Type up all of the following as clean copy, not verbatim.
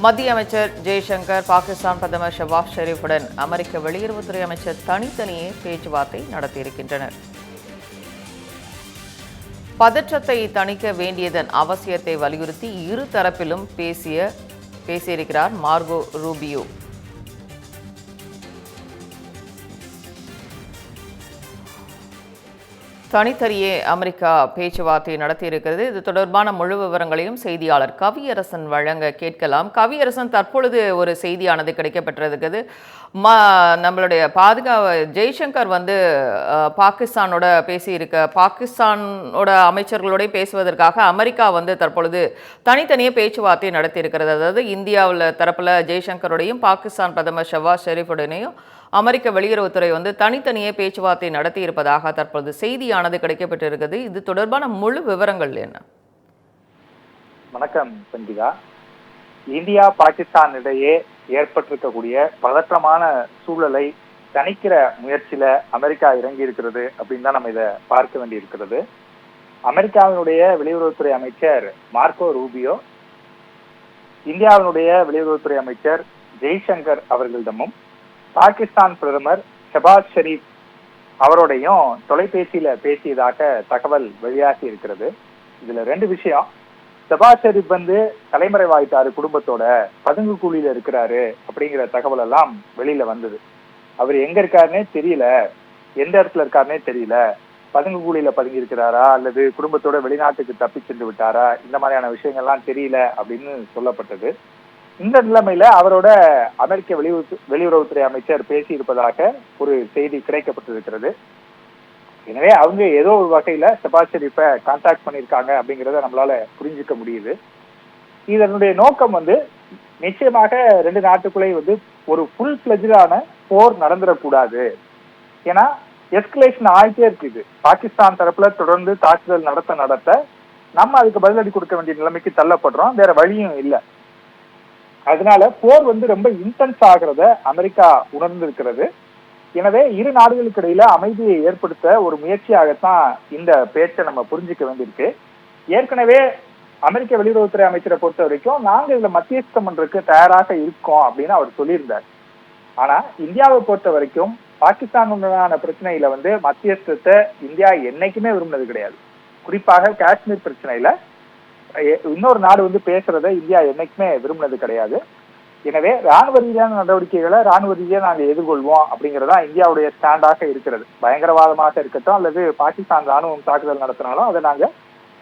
மத்திய அமைச்சர் ஜெய்சங்கர் பாகிஸ்தான் பிரதமர் ஷபாஸ் ஷெரீஃபுடன் அமெரிக்க வெளியுறவுத்துறை அமைச்சர் தனித்தனியே பேச்சுவார்த்தை நடத்தியிருக்கின்றனர். பதற்றத்தை தணிக்க வேண்டியதன் அவசியத்தை வலியுறுத்தி இரு தரப்பிலும் பேசியிருக்கிறார் மார்கோ ரூபியோ. தனித்தனியே அமெரிக்கா பேச்சுவார்த்தை நடத்தியிருக்கிறது. இது தொடர்பான முழு விவரங்களையும் செய்தியாளர் கவியரசன் வழங்க கேட்கலாம். கவியரசன், தற்பொழுது ஒரு செய்தியானது கிடைக்கப்பட்டிருக்கிறது. நம்மளுடைய ஜெய்சங்கர் பாகிஸ்தானோட பாகிஸ்தானோட அமைச்சர்களோட பேசுவதற்காக அமெரிக்கா தற்பொழுது தனித்தனியே பேச்சுவார்த்தை நடத்தியிருக்கிறது. அதாவது இந்தியாவில் தரப்புல ஜெய்சங்கரோடையும் பாகிஸ்தான் பிரதமர் ஷபாஸ் ஷெரீஃபுடனையும் அமெரிக்க வெளியுறவுத்துறை தனித்தனியே பேச்சுவார்த்தை நடத்தி இருப்பதாக தற்பொழுது செய்தியானது கிடைக்கப்பட்டிருக்கிறது. இது தொடர்பான முழு விவரங்கள் என்ன? வணக்கம் சந்திகா. இந்தியா பாகிஸ்தான் இடையே ஏற்பட்டிருக்கக்கூடிய பதற்றமான சூழலை தணிக்கிற முயற்சியில அமெரிக்கா இறங்கி இருக்கிறது அப்படின்னு தான் நம்ம இதை பார்க்க வேண்டி இருக்கிறது. அமெரிக்காவினுடைய வெளியுறவுத்துறை அமைச்சர் மார்கோ ரூபியோ இந்தியாவினுடைய வெளியுறவுத்துறை அமைச்சர் ஜெய்சங்கர் அவர்களிடமும் பாகிஸ்தான் பிரதமர் ஷபாஸ் ஷெரீப் அவரோடையும் தொலைபேசியில பேசியதாக தகவல் வெளியாகி இருக்கிறது. இதுல ரெண்டு விஷயம். ஷபாஸ் ஷெரீப் தலைமறைவாயிட்டாரு, குடும்பத்தோட பதுங்கு கூலியில இருக்கிறாரு அப்படிங்கிற தகவல் எல்லாம் வெளியில வந்தது. அவர் எங்க இருக்காருன்னே தெரியல, எந்த இடத்துல இருக்காருன்னே தெரியல, பதுங்கு கூலியில பதுங்கி இருக்கிறாரா அல்லது குடும்பத்தோட வெளிநாட்டுக்கு தப்பி சென்று விட்டாரா, இந்த மாதிரியான விஷயங்கள்லாம் தெரியல அப்படின்னு சொல்லப்பட்டது. இந்த நிலைமையில அவரோட அமெரிக்க வெளியுறவுத்துறை அமைச்சர் பேசி இருப்பதாக ஒரு செய்தி கிடைக்கப்பட்டிருக்கிறது. எனவே அவங்க ஏதோ ஒரு வகையில ஷபாஸ் ஷெரீப்பை கான்டாக்ட் பண்ணியிருக்காங்க அப்படிங்கிறத நம்மளால புரிஞ்சுக்க முடியுது. இதனுடைய நோக்கம் நிச்சயமாக ரெண்டு நாட்டுக்குள்ளே ஒரு ஃபுல் ஃபிளெஜ்டான போர் நடந்துடக்கூடாது. ஏன்னா எஸ்கலேஷன் ஆகிட்டே இருக்குது. பாகிஸ்தான் தரப்புல தொடர்ந்து தாக்குதல் நடத்த நம்ம அதுக்கு பதிலடி கொடுக்க வேண்டிய நிலைமைக்கு தள்ளப்படுறோம், வேற வழியும் இல்லை. அதனால போர் ரொம்ப இன்டென்ஸ் ஆகிறத அமெரிக்கா உணர்ந்திருக்கிறது. எனவே இரு நாடுகளுக்கு இடையில அமைதியை ஏற்படுத்த ஒரு முயற்சியாகத்தான் இந்த பேச்சை நம்ம புரிஞ்சுக்க வேண்டியிருக்கு. ஏற்கனவே அமெரிக்க வெளியுறவுத்துறை அமைச்சரை பொறுத்த வரைக்கும் நாங்க இதுல மத்தியஸ்தம் பண்றதுக்கு தயாராக இருக்கோம் அப்படின்னு அவர் சொல்லியிருந்தார். ஆனா இந்தியாவை பொறுத்த வரைக்கும் பாகிஸ்தானுடனான பிரச்சனையில மத்தியஸ்தத்தை இந்தியா என்னைக்குமே விரும்பினது கிடையாது. குறிப்பாக காஷ்மீர் பிரச்சனையில இன்னொரு நாடு பேசுறத இந்தியா என்னைக்குமே விரும்பினது கிடையாது. எனவே ராணுவ ரீதியான நடவடிக்கைகளை ராணுவ ரீதியா நாங்க எதிர்கொள்வோம் அப்படிங்கறதா இந்தியாவுடைய ஸ்டாண்டாக இருக்கிறது. பயங்கரவாதமாக இருக்கட்டும் அல்லது பாகிஸ்தான் ராணுவம் தாக்குதல் நடத்தினாலும் அதை நாங்க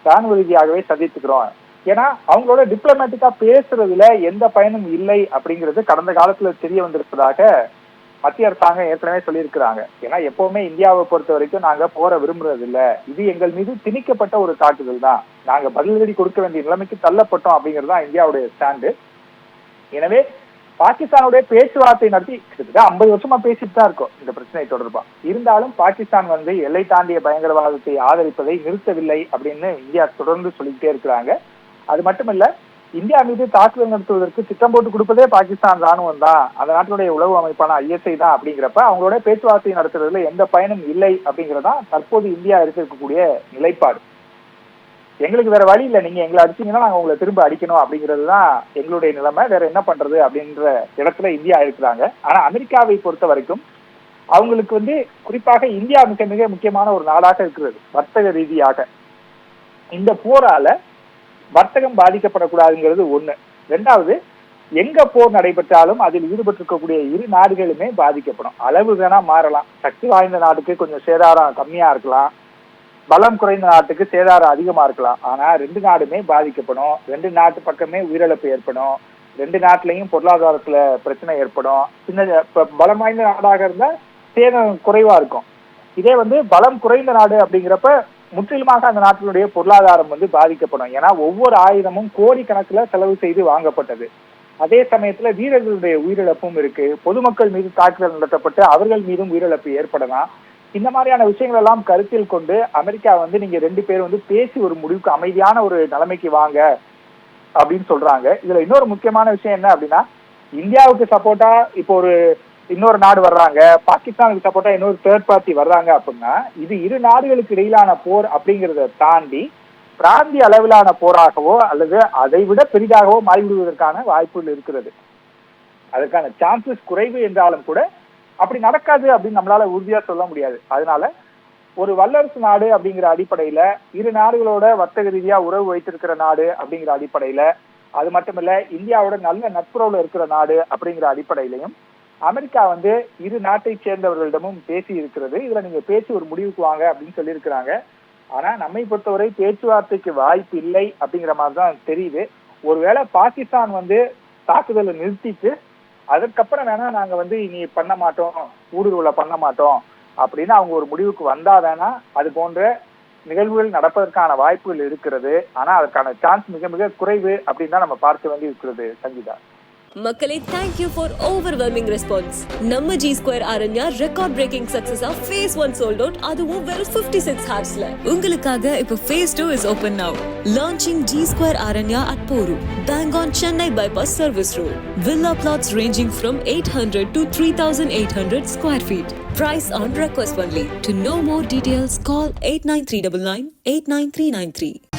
ராணுவ ரீதியாகவே சந்தித்துக்கிறோம். ஏன்னா அவங்களோட டிப்ளமேட்டிக்கா பேசுறதுல எந்த பயனும் இல்லை அப்படிங்கிறது கடந்த காலத்துல தெரிய வந்திருப்பதாக மத்திய அரசாங்கம் ஏற்கனவே சொல்லியிருக்கிறாங்க. ஏன்னா எப்பவுமே இந்தியாவை பொறுத்த வரைக்கும் நாங்க போற விரும்புறது இல்ல, இது எங்கள் மீது திணிக்கப்பட்ட ஒரு தாக்குதல் தான், நாங்க பதிலடி கொடுக்க வேண்டிய நிலைமைக்கு தள்ளப்பட்டோம் அப்படிங்கிறது தான் இந்தியாவுடைய ஸ்டாண்டு. எனவே பாகிஸ்தானுடைய பேச்சுவார்த்தை நடத்தி கிட்டத்தட்ட 50 வருஷமா பேசிட்டு தான் இருக்கோம் இந்த பிரச்சனை தொடர்பா. இருந்தாலும் பாகிஸ்தான் எல்லை தாண்டிய பயங்கரவாதத்தை ஆதரிப்பதை நிறுத்தவில்லை அப்படின்னு இந்தியா தொடர்ந்து சொல்லிக்கிட்டே இருக்கிறாங்க. அது மட்டுமல்ல, இந்தியா மீது தாக்குதல் நடத்துவதற்கு திட்டம் போட்டு கொடுப்பதே பாகிஸ்தான் ராணுவம் தான், அந்த நாட்டினுடைய உளவு அமைப்பான ISI தான். அப்படிங்கிறப்ப அவங்களோட பேச்சுவார்த்தை நடத்துறதுல எந்த பயனும் இல்லை அப்படிங்கிறதா தற்போது இந்தியா இருக்கக்கூடிய நிலைப்பாடு. எங்களுக்கு வேற வழி இல்லை, நீங்க எங்களை அடிச்சீங்கன்னா நாங்க உங்களை திரும்ப அடிக்கணும் அப்படிங்கிறது தான் எங்களுடைய நிலைமை, வேற என்ன பண்றது அப்படின்ற இடத்துல இந்தியா இருக்கிறாங்க. ஆனா அமெரிக்காவை பொறுத்த வரைக்கும் அவங்களுக்கு குறிப்பாக இந்தியா மிக மிக முக்கியமான ஒரு நாடாக இருக்கிறது வர்த்தக ரீதியாக. இந்த போரால வர்த்தகம் பாதிக்கப்படக்கூடாதுங்கிறது ஒண்ணு. ரெண்டாவது, எங்க போர் நடைபெற்றாலும் அதில் ஈடுபட்டிருக்கக்கூடிய இரு நாடுகளுமே பாதிக்கப்படும். அளவு வேணா மாறலாம், சக்தி வாய்ந்த நாட்டுக்கு கொஞ்சம் சேதாரம் கம்மியா இருக்கலாம், பலம் குறைந்த நாட்டுக்கு சேதாரம் அதிகமா இருக்கலாம். ஆனா ரெண்டு நாடுமே பாதிக்கப்படும், ரெண்டு நாட்டு பக்கமே உயிரிழப்பு ஏற்படும், ரெண்டு நாட்டிலையும் பொருளாதாரத்துல பிரச்சனை ஏற்படும். சின்ன பலம் வாய்ந்த நாடாக இருந்தா சேதம் குறைவா இருக்கும். இதே பலம் குறைந்த நாடு அப்படிங்கிறப்ப முற்றிலுமாக அந்த நாட்டினுடைய பொருளாதாரம் பாதிக்கப்படும். ஏன்னா ஒவ்வொரு ஆயுதமும் கோடிக்கணக்கில் செலவு செய்து வாங்கப்பட்டது. அதே சமயத்துல வீரர்களுடைய உயிரிழப்பும் இருக்கு, பொதுமக்கள் மீது தாக்குதல் நடத்தப்பட்டு அவர்கள் மீதும் உயிரிழப்பு ஏற்படலாம். இந்த மாதிரியான விஷயங்கள் எல்லாம் கருத்தில் கொண்டு அமெரிக்கா நீங்க ரெண்டு பேரும் பேசி ஒரு முடிவுக்கு அமைதியான ஒரு நிலைமைக்கு வாங்க அப்படின்னு சொல்றாங்க. இதுல இன்னொரு முக்கியமான விஷயம் என்ன அப்படின்னா, இந்தியாவுக்கு சப்போர்ட்டா இப்போ ஒரு இன்னொரு நாடு வர்றாங்க, பாகிஸ்தானுக்கு சப்போர்ட்டா இன்னொரு தேர்ட் பார்ட்டி வர்றாங்க அப்படின்னா இது இரு நாடுகளுக்கு இடையிலான போர் அப்படிங்கிறத தாண்டி பிராந்திய அளவிலான போராகவோ அல்லது அதை விட பெரிதாகவோ மாறிவிடுவதற்கான வாய்ப்புகள் இருக்கிறது. அதற்கான சான்சஸ் குறைவு என்றாலும் கூட அப்படி நடக்காது அப்படின்னு நம்மளால உறுதியா சொல்ல முடியாது. அதனால ஒரு வல்லரசு நாடு அப்படிங்கிற அடிப்படையில, இரு நாடுகளோட வர்த்தக ரீதியா உறவு வைத்திருக்கிற நாடு அப்படிங்கிற அடிப்படையில, அது மட்டுமல்ல இந்தியாவோட நல்ல நட்புறவுல இருக்கிற நாடு அப்படிங்கிற அடிப்படையிலையும் அமெரிக்கா இரு நாட்டை சேர்ந்தவர்களிடமும் பேசி இருக்கிறது. இதுல நீங்க பேசி ஒரு முடிவுக்கு வாங்க அப்படின்னு சொல்லியிருக்கிறாங்க. ஆனா நம்மை பொறுத்தவரை பேச்சுவார்த்தைக்கு வாய்ப்பு இல்லை அப்படிங்கிற மாதிரிதான் தெரியுது. ஒருவேளை பாகிஸ்தான் தாக்குதலை நிறுத்திட்டு அதற்கப்புறம் வேணா நாங்க இனி பண்ண மாட்டோம், ஊடுருவலை பண்ண மாட்டோம் அப்படின்னு அவங்க ஒரு முடிவுக்கு வந்தா வேணா அது போன்ற நிகழ்வுகள் நடப்பதற்கான வாய்ப்புகள் இருக்கிறது. ஆனா அதற்கான சான்ஸ் மிக மிக குறைவு அப்படின்னு தான் நம்ம பார்க்க வேண்டி இருக்கிறது. சங்கீதா மக்களே, thank you for overwhelming response. நம்ம G Square Aranya record breaking success of phase 1 sold out, அதுவும் வெறும் 56 hoursல. உங்களுக்காக இப்ப phase 2 is open now. Launching G Square Aranya at Poru, bang on Chennai bypass service road. Villa plots ranging from 800 to 3,800 square feet. Price on request only. To know more details, call 89399 89393.